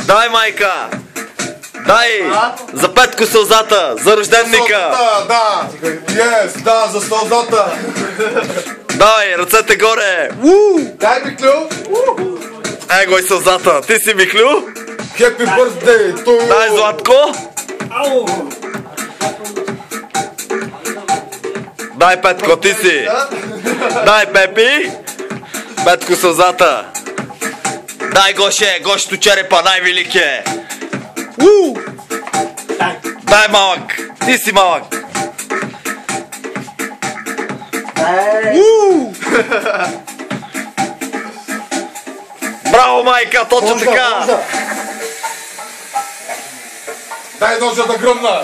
Дай, майка! Дай! За Петко сълзата! За рожденника! Да! Yes, да, за сълзата! Дай, ръцете горе! Дай ми клю! Его и сълзата! Ти си Михлю? Happy birthday to you! Дай, Златко! Дай, Петко, ти си! Дай, Пепи! Петко сълзата! Дай, Гоше! Гошето черепа, най-велик е! Дай, малък! Ти си малък! Браво, майка! Точно така! Дай ножа да гръмна!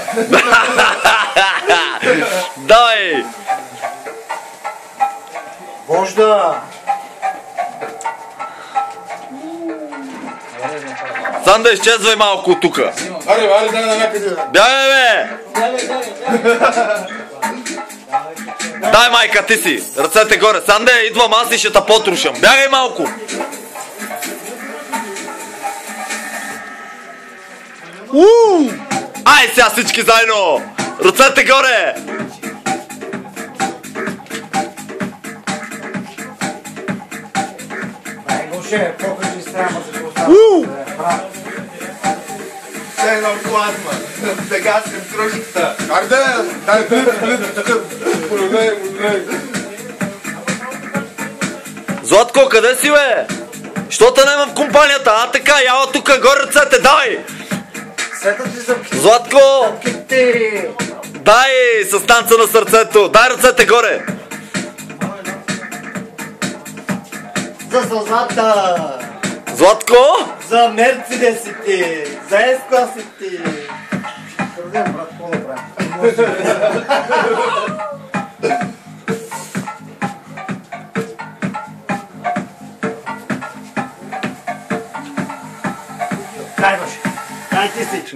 Дай! Вожда! Санда, изчезвай малко от тука! Аре, дай на някъде! Бягай, бе! Дай, майка, ти си! Ръцете горе! Санде, идвам аз и ще те потрушам! Бягай малко! Ай, сега всички заедно! Ръцете горе! Ай, Гоше, покажи страма за това. Все едно плазма! Сега съм кружката! Арде! Дай Златко, къде си, бе? Що те нема в компанията? А така, яла тука, горе ръцете, дай! Сетът ти зъбки. Златко! Зъбките! Дай с танца на сърцето! Дай ръцете горе! За сълзата! Златко! За мерцедесите! За ес-класите! Къде, брат, какво да правим? Дай, Гоше! Дай ти си!